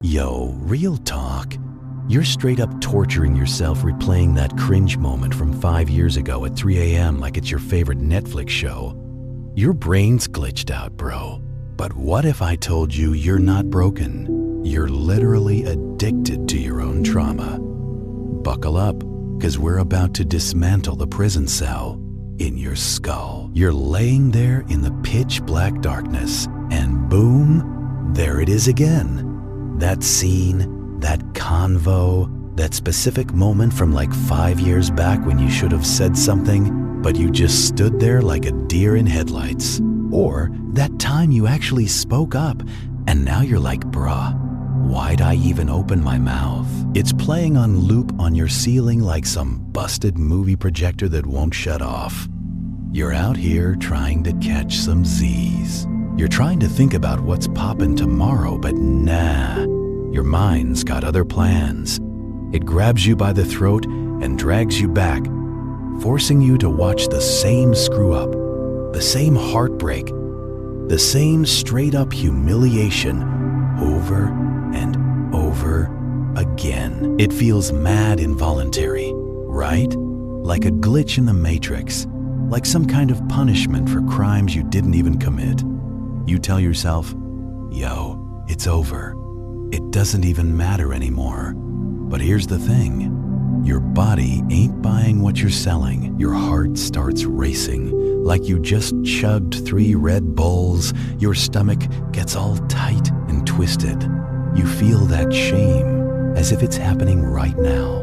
Yo, real talk. You're straight up torturing yourself replaying that cringe moment from 5 years ago at 3 a.m. like it's your favorite Netflix show. Your brain's glitched out, bro. But what if I told you you're not broken? You're literally addicted to your own trauma. Buckle up, because we're about to dismantle the prison cell in your skull. You're laying there in the pitch black darkness, and boom, there it is again. That scene, that convo, that specific moment from like 5 years back when you should have said something, but you just stood there like a deer in headlights. Or that time you actually spoke up, and now you're like, bruh, why'd I even open my mouth? It's playing on loop on your ceiling like some busted movie projector that won't shut off. You're out here trying to catch some Z's. You're trying to think about what's poppin' tomorrow, but nah, your mind's got other plans. It grabs you by the throat and drags you back, forcing you to watch the same screw-up, the same heartbreak, the same straight-up humiliation over and over again. It feels mad involuntary, right? Like a glitch in the Matrix, like some kind of punishment for crimes you didn't even commit. You tell yourself, yo, it's over. It doesn't even matter anymore. But here's the thing. Your body ain't buying what you're selling. Your heart starts racing. Like you just chugged 3 Red Bulls. Your stomach gets all tight and twisted. You feel that shame as if it's happening right now,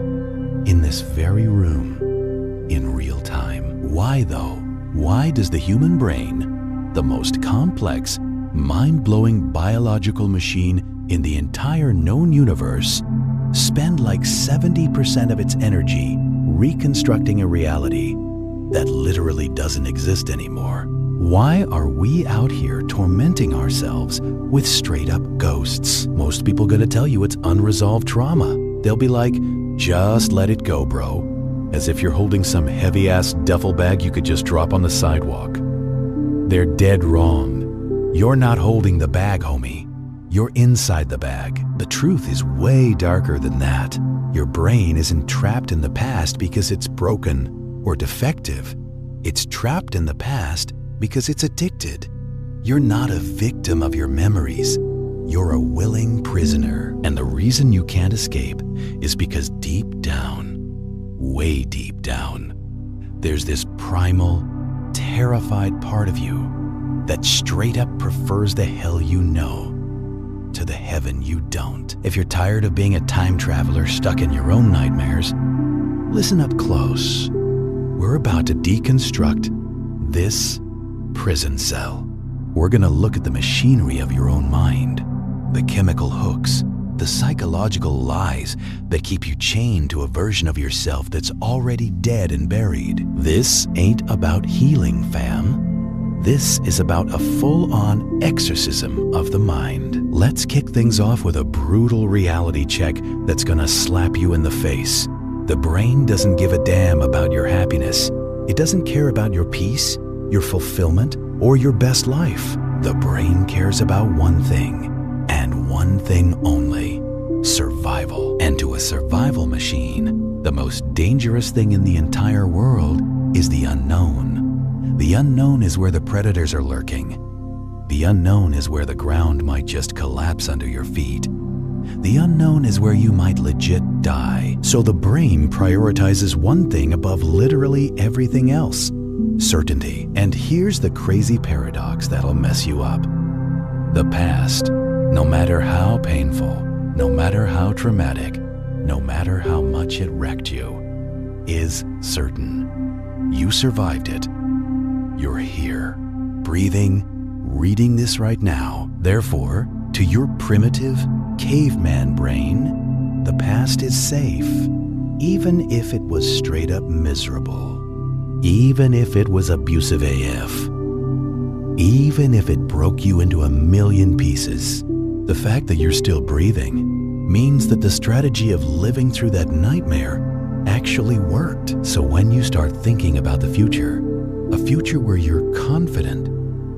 in this very room, in real time. Why though? Why does the human brain, the most complex, mind-blowing biological machine in the entire known universe, spend like 70% of its energy reconstructing a reality that literally doesn't exist anymore? Why are we out here tormenting ourselves with straight-up ghosts? Most people gonna tell you it's unresolved trauma. They'll be like, just let it go, bro. As if you're holding some heavy-ass duffel bag you could just drop on the sidewalk. They're dead wrong. You're not holding the bag, homie. You're inside the bag. The truth is way darker than that. Your brain isn't trapped in the past because it's broken or defective. It's trapped in the past because it's addicted. You're not a victim of your memories. You're a willing prisoner. And the reason you can't escape is because deep down, way deep down, there's this primal, terrified part of you that straight up prefers the hell you know to the heaven you don't. If you're tired of being a time traveler stuck in your own nightmares, listen up close. We're about to deconstruct this prison cell. We're gonna look at the machinery of your own mind, the chemical hooks, the psychological lies that keep you chained to a version of yourself that's already dead and buried. This ain't about healing, fam. This is about a full-on exorcism of the mind. Let's kick things off with a brutal reality check that's gonna slap you in the face. The brain doesn't give a damn about your happiness. It doesn't care about your peace, your fulfillment, or your best life. The brain cares about one thing, and one thing only: survival. And to a survival machine, the most dangerous thing in the entire world is the unknown. The unknown is where the predators are lurking. The unknown is where the ground might just collapse under your feet. The unknown is where you might legit die. So the brain prioritizes one thing above literally everything else: certainty. And here's the crazy paradox that'll mess you up. The past, no matter how painful, no matter how traumatic, no matter how much it wrecked you, is certain. You survived it. You're here, breathing, reading this right now. Therefore, to your primitive, caveman brain, the past is safe, even if it was straight up miserable. Even if it was abusive AF. Even if it broke you into a million pieces. The fact that you're still breathing means that the strategy of living through that nightmare actually worked. So when you start thinking about the future, a future where you're confident,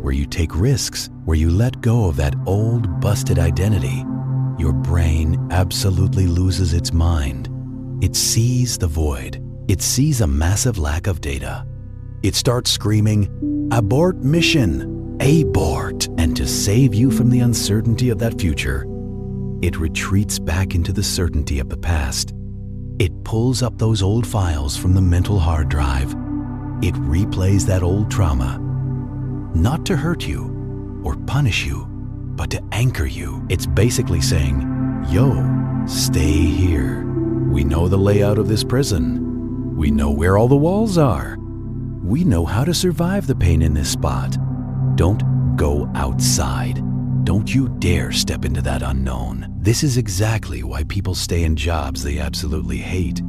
where you take risks, where you let go of that old busted identity, your brain absolutely loses its mind. It sees the void. It sees a massive lack of data. It starts screaming, "Abort mission! Abort!" And to save you from the uncertainty of that future, it retreats back into the certainty of the past. It pulls up those old files from the mental hard drive. It replays that old trauma, not to hurt you or punish you, but to anchor you. It's basically saying, yo, stay here. We know the layout of this prison. We know where all the walls are. We know how to survive the pain in this spot. Don't go outside. Don't you dare step into that unknown. This is exactly why people stay in jobs they absolutely hate.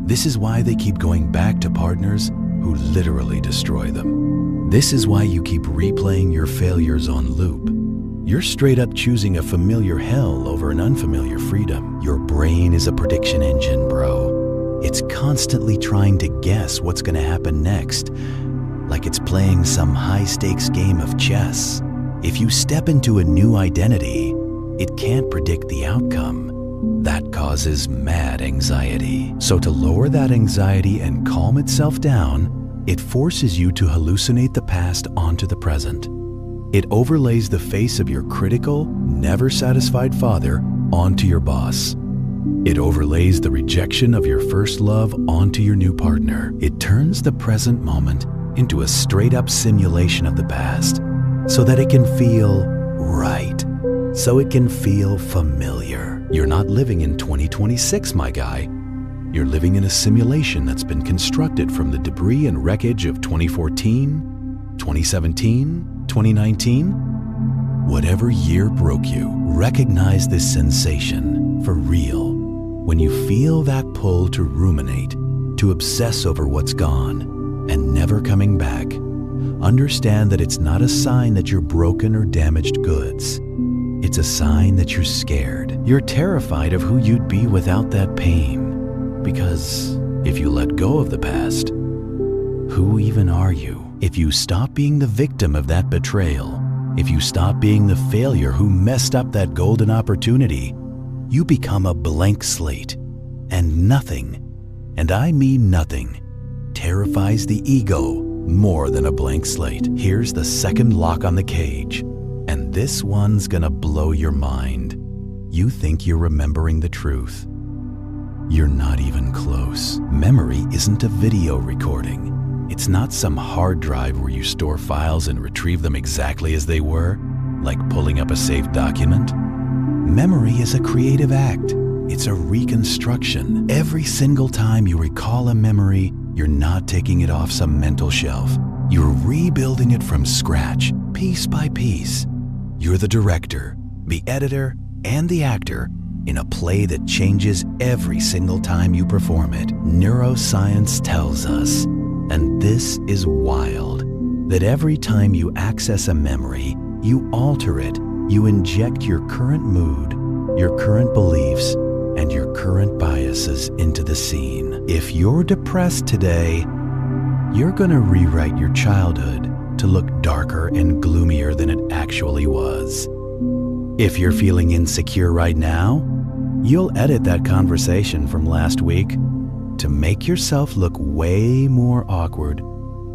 This is why they keep going back to partners who literally destroy them. This is why you keep replaying your failures on loop. You're straight up choosing a familiar hell over an unfamiliar freedom. Your brain is a prediction engine, bro. It's constantly trying to guess what's gonna happen next, like it's playing some high-stakes game of chess. If you step into a new identity, it can't predict the outcome. That causes mad anxiety. So to lower that anxiety and calm itself down, it forces you to hallucinate the past onto the present. It overlays the face of your critical, never satisfied father onto your boss. It overlays the rejection of your first love onto your new partner. It turns the present moment into a straight-up simulation of the past so that it can feel right, so it can feel familiar. You're not living in 2026, my guy. You're living in a simulation that's been constructed from the debris and wreckage of 2014, 2017, 2019. Whatever year broke you, recognize this sensation for real. When you feel that pull to ruminate, to obsess over what's gone and never coming back, understand that it's not a sign that you're broken or damaged goods. It's a sign that you're scared. You're terrified of who you'd be without that pain. Because if you let go of the past, who even are you? If you stop being the victim of that betrayal, if you stop being the failure who messed up that golden opportunity, you become a blank slate. And nothing, and I mean nothing, terrifies the ego more than a blank slate. Here's the second lock on the cage, and this one's gonna blow your mind. You think you're remembering the truth. You're not even close. Memory isn't a video recording. It's not some hard drive where you store files and retrieve them exactly as they were, like pulling up a saved document. Memory is a creative act. It's a reconstruction. Every single time you recall a memory, you're not taking it off some mental shelf. You're rebuilding it from scratch, piece by piece. You're the director, the editor, and the actor in a play that changes every single time you perform it. Neuroscience tells us, and this is wild, that every time you access a memory, you alter it. You inject your current mood, your current beliefs, and your current biases into the scene. If you're depressed today, you're gonna rewrite your childhood to look darker and gloomier than it actually was. If you're feeling insecure right now, you'll edit that conversation from last week to make yourself look way more awkward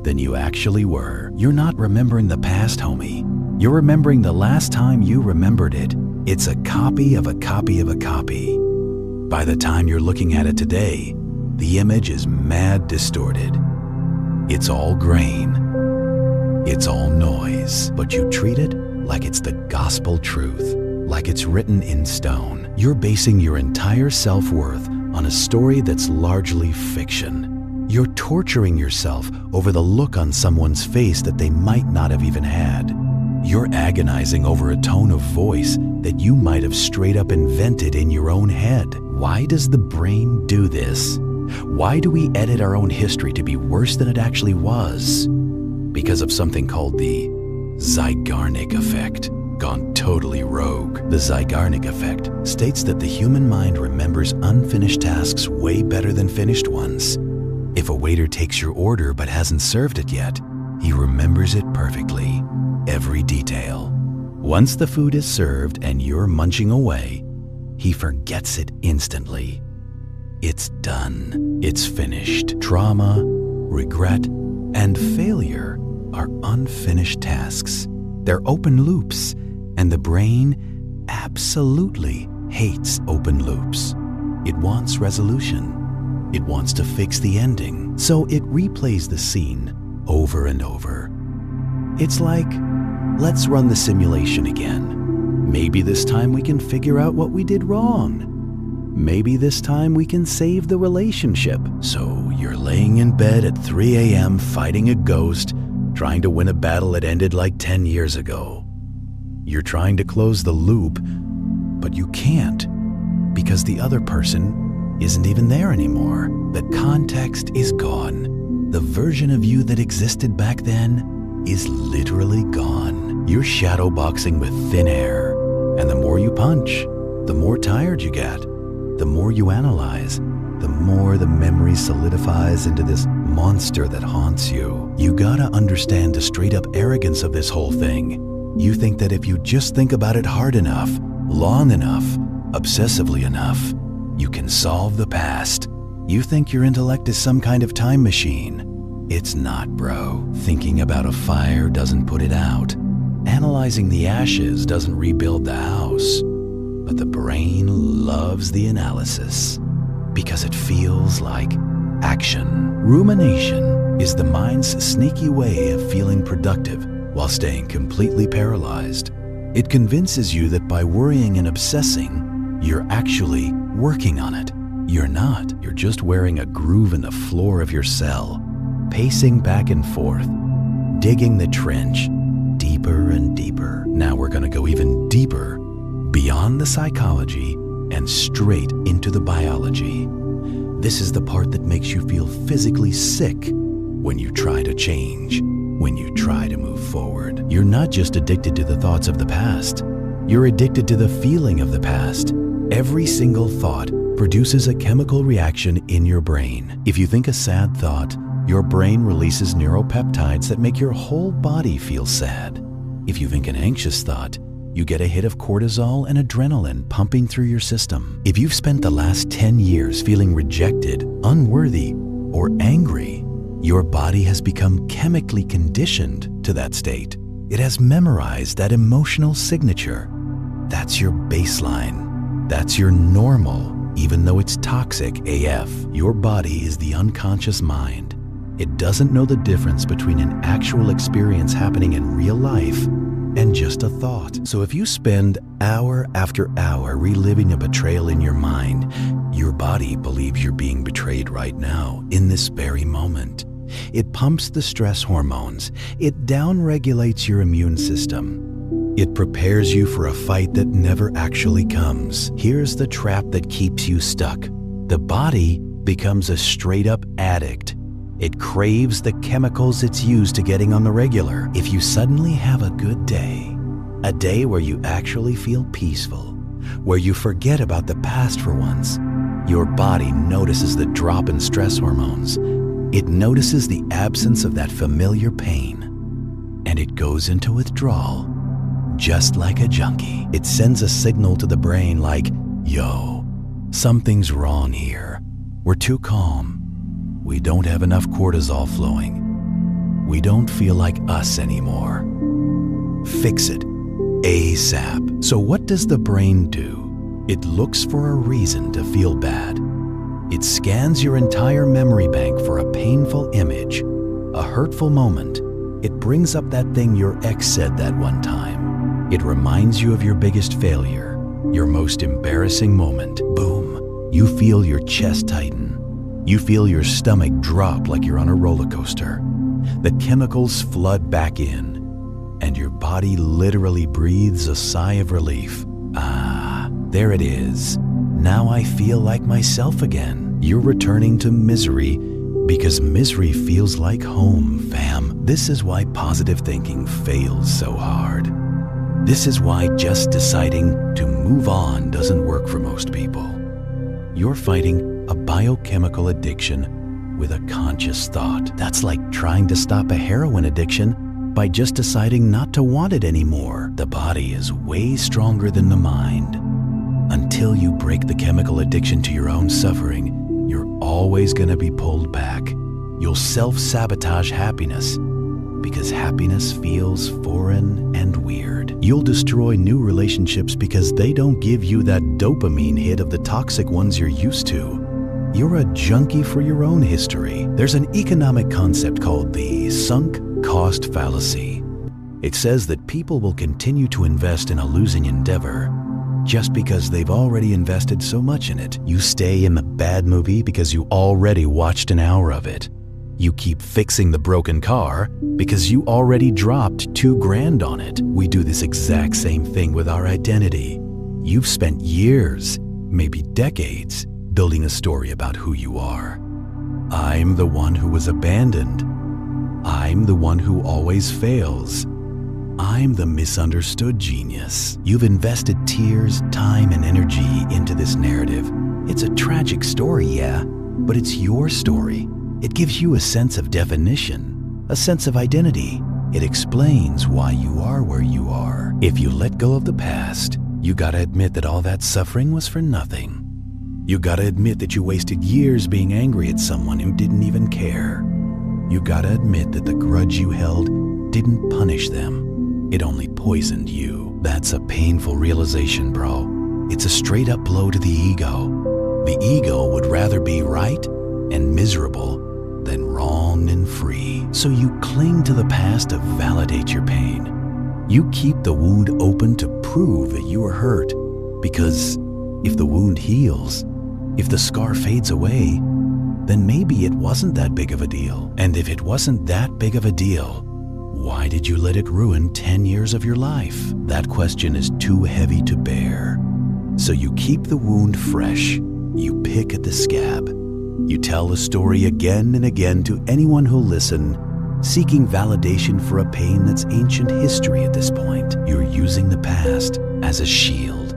than you actually were. You're not remembering the past, homie. You're remembering the last time you remembered it. It's a copy of a copy of a copy. By the time you're looking at it today, the image is mad distorted. It's all grain. It's all noise. But you treat it like it's the gospel truth, like it's written in stone. You're basing your entire self-worth on a story that's largely fiction. You're torturing yourself over the look on someone's face that they might not have even had. You're agonizing over a tone of voice that you might have straight up invented in your own head. Why does the brain do this? Why do we edit our own history to be worse than it actually was? Because of something called the Zeigarnik Effect. Gone totally rogue. The Zeigarnik Effect states that the human mind remembers unfinished tasks way better than finished ones. If a waiter takes your order but hasn't served it yet, he remembers it perfectly, every detail. Once the food is served and you're munching away, he forgets it instantly. It's done. It's finished. Trauma, regret, and failure are unfinished tasks. They're open loops, and the brain absolutely hates open loops. It wants resolution. It wants to fix the ending, so it replays the scene over and over. It's like, let's run the simulation again. Maybe this time we can figure out what we did wrong. Maybe this time we can save the relationship. So you're laying in bed at 3 a.m. fighting a ghost, trying to win a battle that ended like 10 years ago. You're trying to close the loop, but you can't because the other person isn't even there anymore. The context is gone. The version of you that existed back then is literally gone. You're shadowboxing with thin air, and the more you punch, the more tired you get. The more you analyze, the more the memory solidifies into this monster that haunts you. You gotta understand the straight up arrogance of this whole thing. You think that if you just think about it hard enough, long enough, obsessively enough, you can solve the past. You think your intellect is some kind of time machine. It's not, bro. Thinking about a fire doesn't put it out. Analyzing the ashes doesn't rebuild the house. But the brain loves the analysis because it feels like action. Rumination is the mind's sneaky way of feeling productive while staying completely paralyzed. It convinces you that by worrying and obsessing, you're actually working on it. You're not. You're just wearing a groove in the floor of your cell, pacing back and forth, digging the trench deeper and deeper. Now we're gonna go even deeper, beyond the psychology and straight into the biology. This is the part that makes you feel physically sick when you try to change, when you try to move forward. You're not just addicted to the thoughts of the past. You're addicted to the feeling of the past. Every single thought produces a chemical reaction in your brain. If you think a sad thought, your brain releases neuropeptides that make your whole body feel sad. If you think an anxious thought, you get a hit of cortisol and adrenaline pumping through your system. If you've spent the last 10 years feeling rejected, unworthy, or angry, your body has become chemically conditioned to that state. It has memorized that emotional signature. That's your baseline. That's your normal, even though it's toxic AF. Your body is the unconscious mind. It doesn't know the difference between an actual experience happening in real life and just a thought. So if you spend hour after hour reliving a betrayal in your mind, your body believes you're being betrayed right now, in this very moment. It pumps the stress hormones. It downregulates your immune system. It prepares you for a fight that never actually comes. Here's the trap that keeps you stuck. The body becomes a straight-up addict. It craves the chemicals it's used to getting on the regular. If you suddenly have a good day, a day where you actually feel peaceful, where you forget about the past for once, your body notices the drop in stress hormones. It notices the absence of that familiar pain, and it goes into withdrawal, just like a junkie. It sends a signal to the brain like, yo, something's wrong here. We're too calm. We don't have enough cortisol flowing. We don't feel like us anymore. Fix it ASAP. So what does the brain do? It looks for a reason to feel bad. It scans your entire memory bank for a painful image, a hurtful moment. It brings up that thing your ex said that one time. It reminds you of your biggest failure, your most embarrassing moment. Boom. You feel your chest tighten. You feel your stomach drop like you're on a roller coaster. The chemicals flood back in, and your body literally breathes a sigh of relief. Ah, there it is. Now I feel like myself again. You're returning to misery because misery feels like home, fam. This is why positive thinking fails so hard. This is why just deciding to move on doesn't work for most people. You're fighting a biochemical addiction with a conscious thought. That's like trying to stop a heroin addiction by just deciding not to want it anymore. The body is way stronger than the mind. Until you break the chemical addiction to your own suffering, you're always going to be pulled back. You'll self-sabotage happiness because happiness feels foreign and weird. You'll destroy new relationships because they don't give you that dopamine hit of the toxic ones you're used to. You're a junkie for your own history. There's an economic concept called the Sunk Cost Fallacy. It says that people will continue to invest in a losing endeavor just because they've already invested so much in it. You stay in the bad movie because you already watched an hour of it. You keep fixing the broken car because you already dropped $2,000 on it. We do this exact same thing with our identity. You've spent years, maybe decades, building a story about who you are. I'm the one who was abandoned. I'm the one who always fails. I'm the misunderstood genius. You've invested tears, time, and energy into this narrative. It's a tragic story, yeah, but it's your story. It gives you a sense of definition, a sense of identity. It explains why you are where you are. If you let go of the past, you gotta admit that all that suffering was for nothing. You gotta admit that you wasted years being angry at someone who didn't even care. You gotta admit that the grudge you held didn't punish them. It only poisoned you. That's a painful realization, bro. It's a straight up blow to the ego. The ego would rather be right and miserable than wrong and free. So you cling to the past to validate your pain. You keep the wound open to prove that you were hurt, because if the wound heals, if the scar fades away, then maybe it wasn't that big of a deal. And if it wasn't that big of a deal, why did you let it ruin 10 years of your life? That question is too heavy to bear. So you keep the wound fresh. You pick at the scab. You tell the story again and again to anyone who'll listen, seeking validation for a pain that's ancient history at this point. You're using the past as a shield.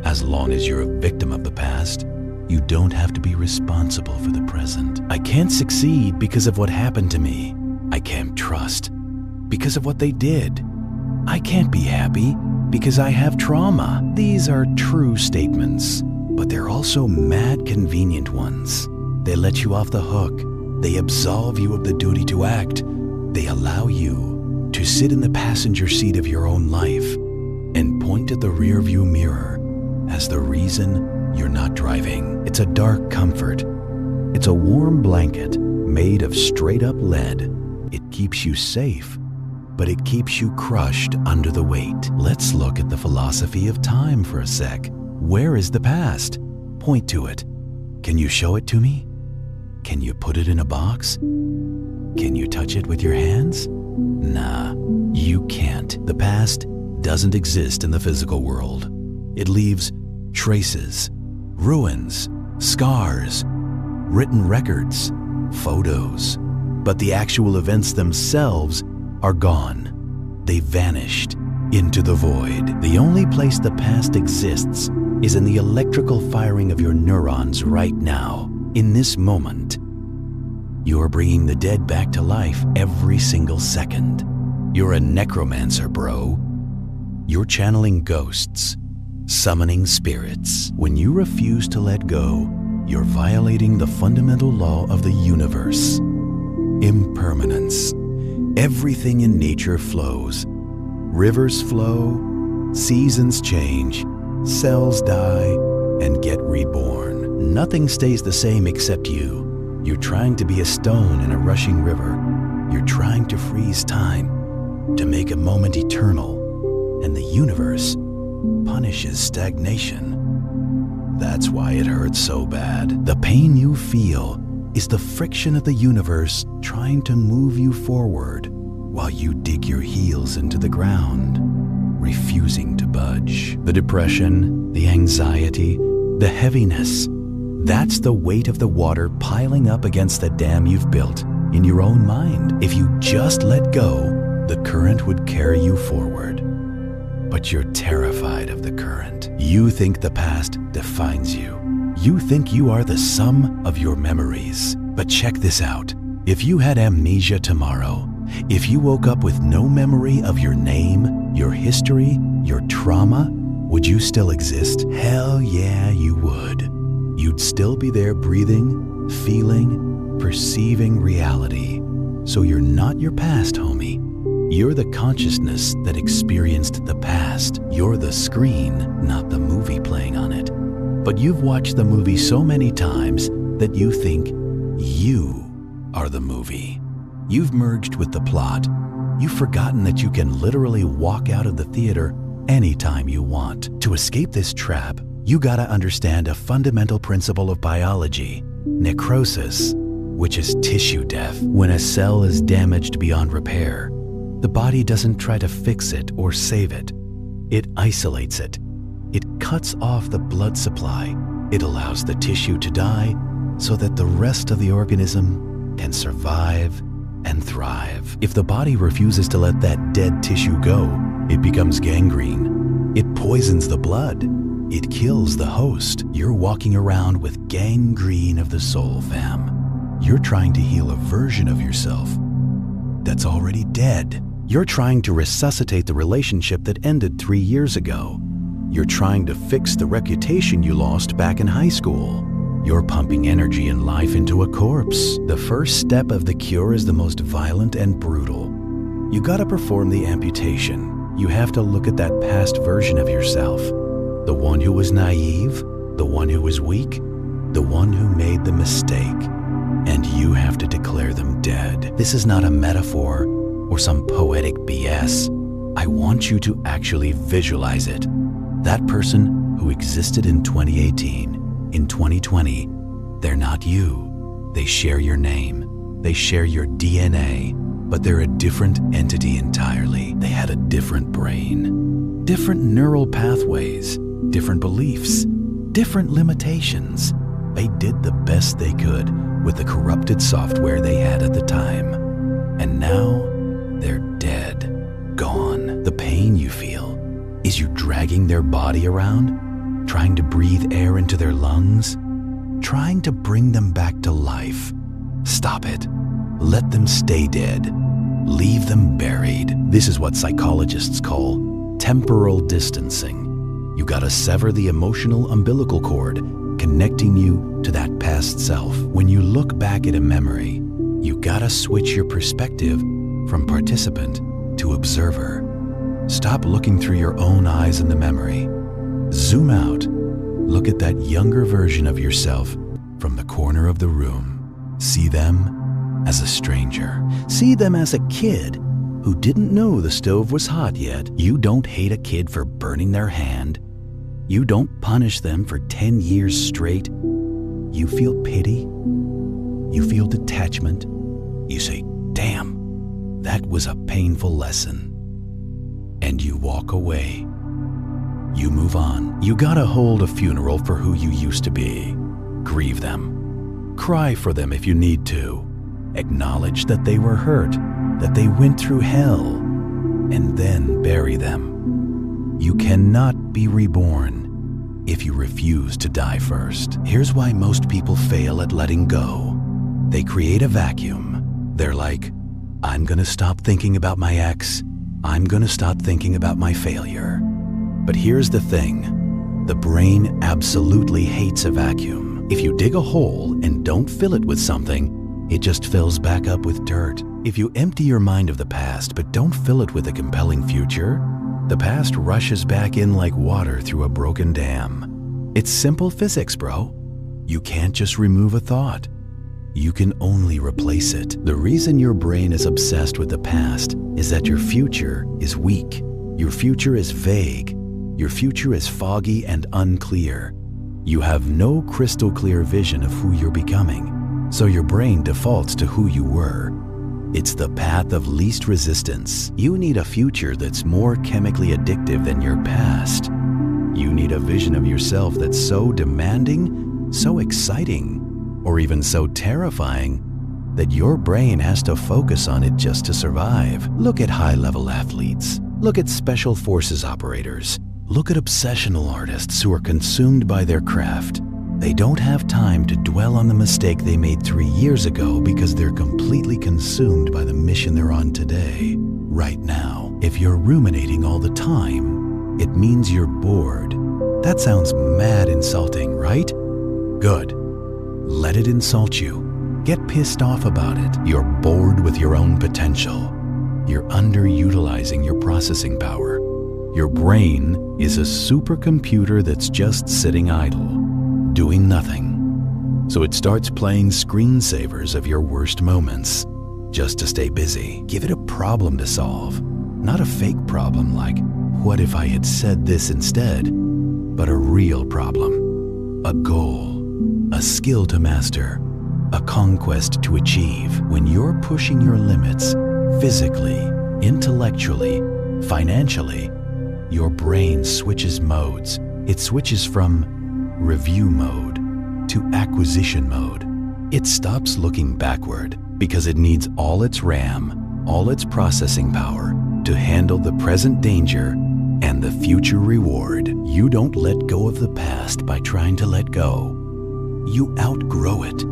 As long as you're a victim of the past, you don't have to be responsible for the present. I can't succeed because of what happened to me. I can't trust because of what they did. I can't be happy because I have trauma. These are true statements, but they're also mad convenient ones. They let you off the hook. They absolve you of the duty to act. They allow you to sit in the passenger seat of your own life and point at the rearview mirror as the reason you're not driving. It's a dark comfort. It's a warm blanket made of straight up lead. It keeps you safe, but it keeps you crushed under the weight. Let's look at the philosophy of time for a sec. Where is the past? Point to it. Can you show it to me? Can you put it in a box? Can you touch it with your hands? Nah, you can't. The past doesn't exist in the physical world. It leaves traces, ruins, scars, written records, photos. But the actual events themselves are gone. They vanished into the void. The only place the past exists is in the electrical firing of your neurons right now. In this moment, you're bringing the dead back to life every single second. You're a necromancer, bro. You're channeling ghosts, summoning spirits. When you refuse to let go, you're violating the fundamental law of the universe. Impermanence. Everything in nature flows. Rivers flow, seasons change, cells die, and get reborn. Nothing stays the same except you. You're trying to be a stone in a rushing river. You're trying to freeze time, to make a moment eternal, and the universe punishes stagnation. That's why it hurts so bad. The pain you feel is the friction of the universe trying to move you forward while you dig your heels into the ground, refusing to budge. The depression, the anxiety, the heaviness, that's the weight of the water piling up against the dam you've built in your own mind. If you just let go, the current would carry you forward. But you're terrified of the current. You think the past defines you. You think you are the sum of your memories. But check this out. If you had amnesia tomorrow, if you woke up with no memory of your name, your history, your trauma, would you still exist? Hell yeah, you would. You'd still be there breathing, feeling, perceiving reality. So you're not your past, homie. You're the consciousness that experienced the past. You're the screen, not the movie playing on it. But you've watched the movie so many times that you think you are the movie. You've merged with the plot. You've forgotten that you can literally walk out of the theater anytime you want. To escape this trap, you gotta understand a fundamental principle of biology, necrosis, which is tissue death. When a cell is damaged beyond repair, the body doesn't try to fix it or save it. It isolates it. It cuts off the blood supply. It allows the tissue to die so that the rest of the organism can survive and thrive. If the body refuses to let that dead tissue go, it becomes gangrene. It poisons the blood. It kills the host. You're walking around with gangrene of the soul, fam. You're trying to heal a version of yourself that's already dead. You're trying to resuscitate the relationship that ended 3 years ago. You're trying to fix the reputation you lost back in high school. You're pumping energy and life into a corpse. The first step of the cure is the most violent and brutal. You gotta perform the amputation. You have to look at that past version of yourself. The one who was naive, the one who was weak, the one who made the mistake. And you have to declare them dead. This is not a metaphor or some poetic BS. I want you to actually visualize it. That person who existed in 2018, in 2020, they're not you. They share your name. They share your DNA, but they're a different entity entirely. They had a different brain, different neural pathways, different beliefs, different limitations. They did the best they could with the corrupted software they had at the time. And now, they're dead, gone. The pain you feel is you dragging their body around, trying to breathe air into their lungs, trying to bring them back to life. Stop it. Let them stay dead. Leave them buried. This is what psychologists call temporal distancing. You gotta sever the emotional umbilical cord connecting you to that past self. When you look back at a memory, you gotta switch your perspective from participant to observer. Stop looking through your own eyes in the memory. Zoom out. Look at that younger version of yourself from the corner of the room. See them as a stranger. See them as a kid who didn't know the stove was hot yet. You don't hate a kid for burning their hand. You don't punish them for 10 years straight. You feel pity. You feel detachment. You say, damn, that was a painful lesson. And you walk away. You move on. You gotta hold a funeral for who you used to be. Grieve them. Cry for them if you need to. Acknowledge that they were hurt, that they went through hell, and then bury them. You cannot be reborn if you refuse to die first. Here's why most people fail at letting go. They create a vacuum. They're like, I'm gonna stop thinking about my ex. I'm gonna stop thinking about my failure. But here's the thing. The brain absolutely hates a vacuum. If you dig a hole and don't fill it with something, it just fills back up with dirt. If you empty your mind of the past but don't fill it with a compelling future, the past rushes back in like water through a broken dam. It's simple physics, bro. You can't just remove a thought. You can only replace it. The reason your brain is obsessed with the past is that your future is weak. Your future is vague. Your future is foggy and unclear. You have no crystal clear vision of who you're becoming, so your brain defaults to who you were. It's the path of least resistance. You need a future that's more chemically addictive than your past. You need a vision of yourself that's so demanding, so exciting, or even so terrifying that your brain has to focus on it just to survive. Look at high-level athletes. Look at special forces operators. Look at obsessional artists who are consumed by their craft. They don't have time to dwell on the mistake they made 3 years ago because they're completely consumed by the mission they're on today, right now. If you're ruminating all the time, It means you're bored. That sounds mad insulting, right? Good. Let it insult you. Get pissed off about it. You're bored with your own potential. You're underutilizing your processing power. Your brain is a supercomputer that's just sitting idle, doing nothing. So it starts playing screensavers of your worst moments, just to stay busy. Give it a problem to solve. Not a fake problem like, what if I had said this instead? But a real problem. A goal. A skill to master. A conquest to achieve. When you're pushing your limits, physically, intellectually, financially, your brain switches modes. It switches from review mode to acquisition mode. It stops looking backward because it needs all its RAM, all its processing power to handle the present danger and the future reward. You don't let go of the past by trying to let go. You outgrow it.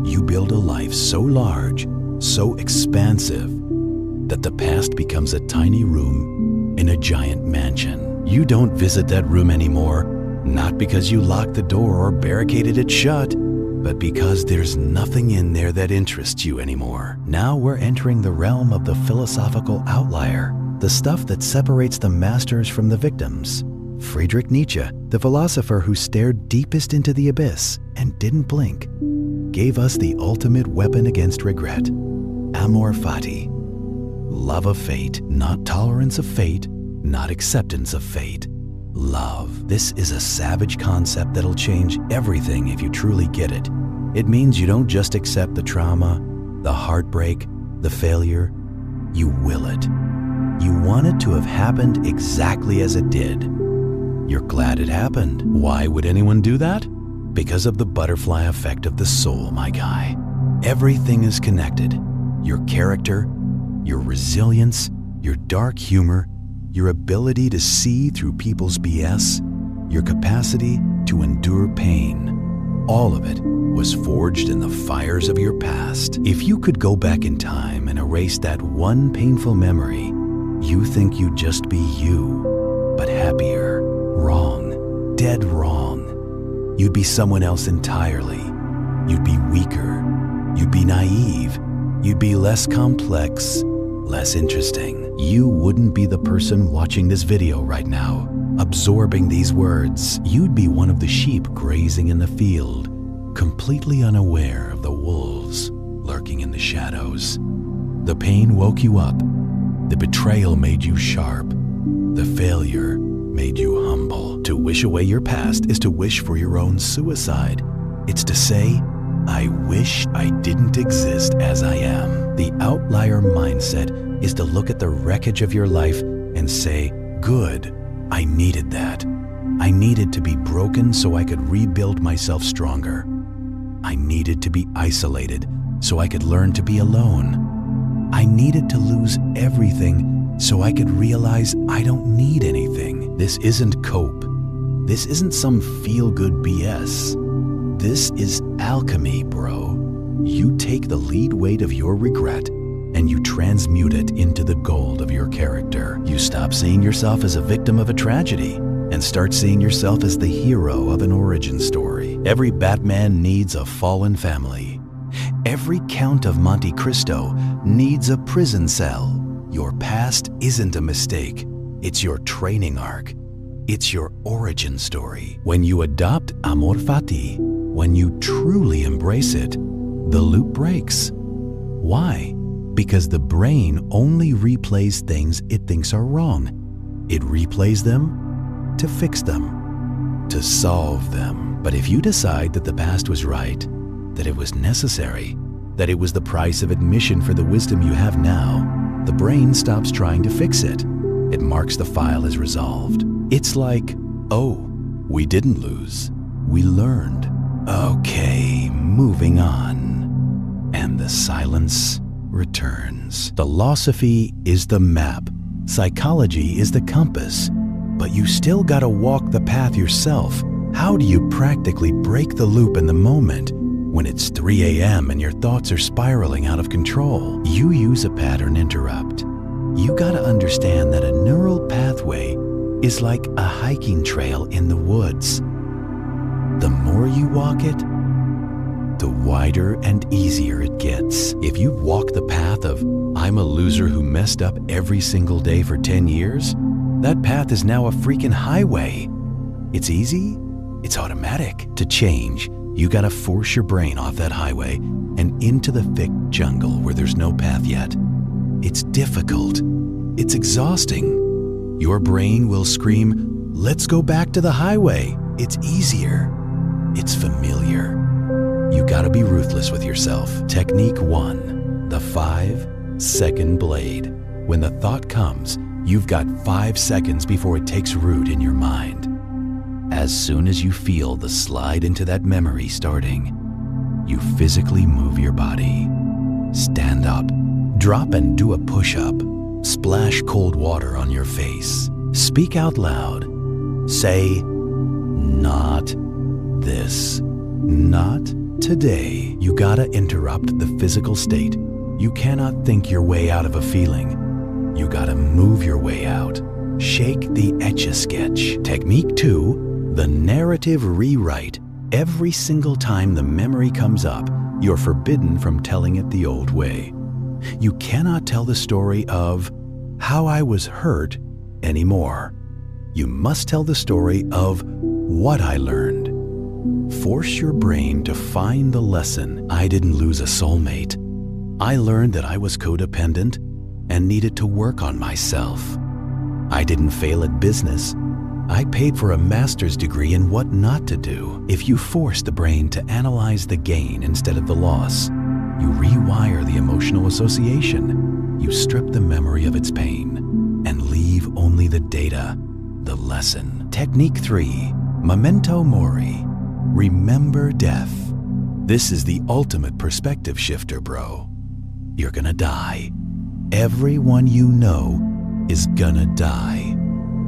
You build a life so large, so expansive, that the past becomes a tiny room in a giant mansion. You don't visit that room anymore, not because you locked the door or barricaded it shut, but because there's nothing in there that interests you anymore. Now we're entering the realm of the philosophical outlier, the stuff that separates the masters from the victims. Friedrich Nietzsche, the philosopher who stared deepest into the abyss and didn't blink, gave us the ultimate weapon against regret. Amor Fati. Love of fate, not tolerance of fate, not acceptance of fate. Love. This is a savage concept that'll change everything if you truly get it. It means you don't just accept the trauma, the heartbreak, the failure. You will it. You want it to have happened exactly as it did. You're glad it happened. Why would anyone do that? Because of the butterfly effect of the soul, my guy. Everything is connected. Your character, your resilience, your dark humor, your ability to see through people's BS, your capacity to endure pain. All of it was forged in the fires of your past. If you could go back in time and erase that one painful memory, you think you'd just be you, but happier. Wrong. Dead wrong. You'd be someone else entirely. You'd be weaker. You'd be naive. You'd be less complex, less interesting. You wouldn't be the person watching this video right now, absorbing these words. You'd be one of the sheep grazing in the field, completely unaware of the wolves lurking in the shadows. The pain woke you up. The betrayal made you sharp. The failure made you humble. To wish away your past is to wish for your own suicide. It's to say, I wish I didn't exist as I am. The outlier mindset is to look at the wreckage of your life and say, good, I needed that. I needed to be broken so I could rebuild myself stronger. I needed to be isolated so I could learn to be alone. I needed to lose everything so I could realize I don't need anything. This isn't cope. This isn't some feel-good BS. This is alchemy, bro. You take the lead weight of your regret and you transmute it into the gold of your character. You stop seeing yourself as a victim of a tragedy and start seeing yourself as the hero of an origin story. Every Batman needs a fallen family. Every Count of Monte Cristo needs a prison cell. Your past isn't a mistake. It's your training arc. It's your origin story. When you adopt Amor Fati, when you truly embrace it, the loop breaks. Why? Because the brain only replays things it thinks are wrong. It replays them to fix them, to solve them. But if you decide that the past was right, that it was necessary, that it was the price of admission for the wisdom you have now, the brain stops trying to fix it. It marks the file as resolved. It's like, oh, we didn't lose. We learned. Okay, moving on. And the silence returns. Philosophy is the map. Psychology is the compass. But you still gotta walk the path yourself. How do you practically break the loop in the moment when it's 3 a.m. and your thoughts are spiraling out of control? You use a pattern interrupt. You gotta understand that a neural pathway is like a hiking trail in the woods. The more you walk it, the wider and easier it gets. If you walk the path of, I'm a loser who messed up every single day for 10 years, that path is now a freaking highway. It's easy, it's automatic. To change, you gotta force your brain off that highway and into the thick jungle where there's no path yet. It's difficult. It's exhausting. Your brain will scream, let's go back to the highway. It's easier. It's familiar. You gotta be ruthless with yourself. Technique 1, the 5-second blade. When the thought comes, you've got 5 seconds before it takes root in your mind. As soon as you feel the slide into that memory starting, you physically move your body. Stand up, drop and do a push-up, splash cold water on your face. Speak out loud. Say, not this, not today. You gotta interrupt the physical state. You cannot think your way out of a feeling. You gotta move your way out. Shake the Etch-a-Sketch. Technique 2, the narrative rewrite. Every single time the memory comes up, you're forbidden from telling it the old way. You cannot tell the story of how I was hurt anymore. You must tell the story of what I learned. Force your brain to find the lesson. I didn't lose a soulmate. I learned that I was codependent and needed to work on myself. I didn't fail at business. I paid for a master's degree in what not to do. If you force the brain to analyze the gain instead of the loss, you rewire the emotional association. You strip the memory of its pain and leave only the data, the lesson. Technique 3, memento mori. Remember death. This is the ultimate perspective shifter, bro. You're gonna die. Everyone you know is gonna die.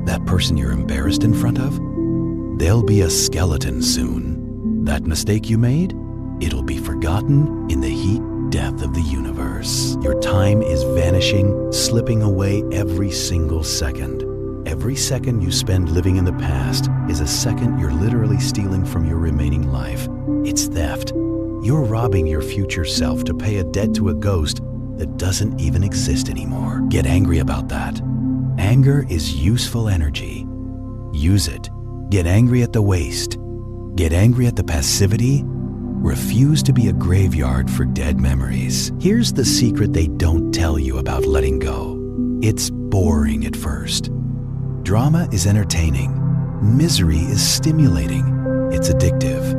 That person you're embarrassed in front of, they'll be a skeleton soon. That mistake you made, it'll be forgotten in the heat death of the universe. Your time is vanishing, slipping away every single second. Every second you spend living in the past is a second you're literally stealing from your remaining life. It's theft. You're robbing your future self to pay a debt to a ghost that doesn't even exist anymore. Get angry about that. Anger is useful energy. Use it. Get angry at the waste. Get angry at the passivity. Refuse to be a graveyard for dead memories. Here's the secret they don't tell you about letting go. It's boring at first. Drama is entertaining. Misery is stimulating. It's addictive.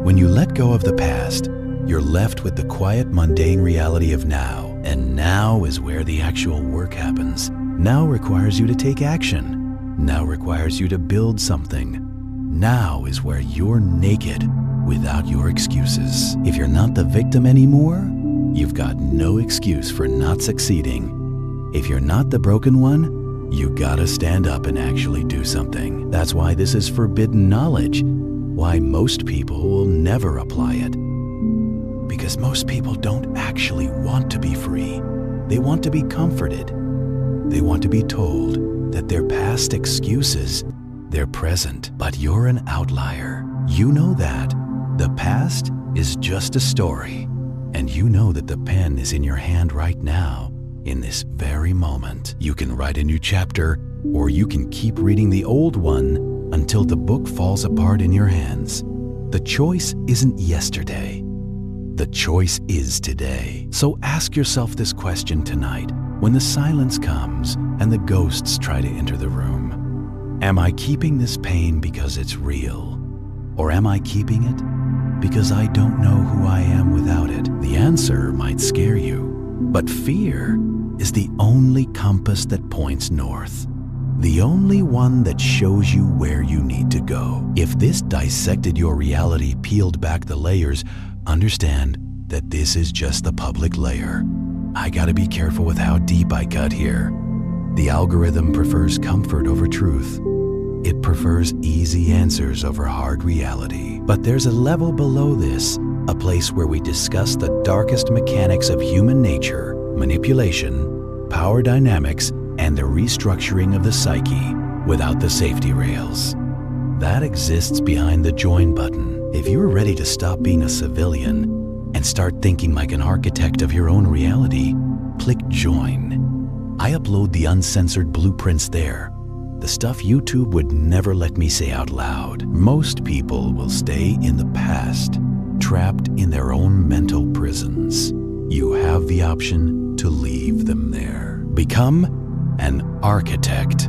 When you let go of the past, you're left with the quiet, mundane reality of now. And now is where the actual work happens. Now requires you to take action. Now requires you to build something. Now is where you're naked without your excuses. If you're not the victim anymore, you've got no excuse for not succeeding. If you're not the broken one, you gotta stand up and actually do something. That's why this is forbidden knowledge. Why most people will never apply it. Because most people don't actually want to be free. They want to be comforted. They want to be told that their past excuses, they're present. But you're an outlier. You know that. The past is just a story. And you know that the pen is in your hand right now. In this very moment, you can write a new chapter, or you can keep reading the old one until the book falls apart in your hands. The choice isn't yesterday. The choice is today. So ask yourself this question tonight when the silence comes and the ghosts try to enter the room. Am I keeping this pain because it's real? Or am I keeping it because I don't know who I am without it? The answer might scare you, but fear is the only compass that points north. The only one that shows you where you need to go. If this dissected your reality, peeled back the layers, understand that this is just the public layer. I gotta be careful with how deep I cut here. The algorithm prefers comfort over truth. It prefers easy answers over hard reality. But there's a level below this, a place where we discuss the darkest mechanics of human nature, manipulation, power dynamics, and the restructuring of the psyche. without the safety rails. That exists behind the join button. If you're ready to stop being a civilian and start thinking like an architect of your own reality, click join. I upload the uncensored blueprints there, the stuff YouTube would never let me say out loud. Most people will stay in the past, trapped in their own mental prisons. You have the option to leave them there. Become an architect.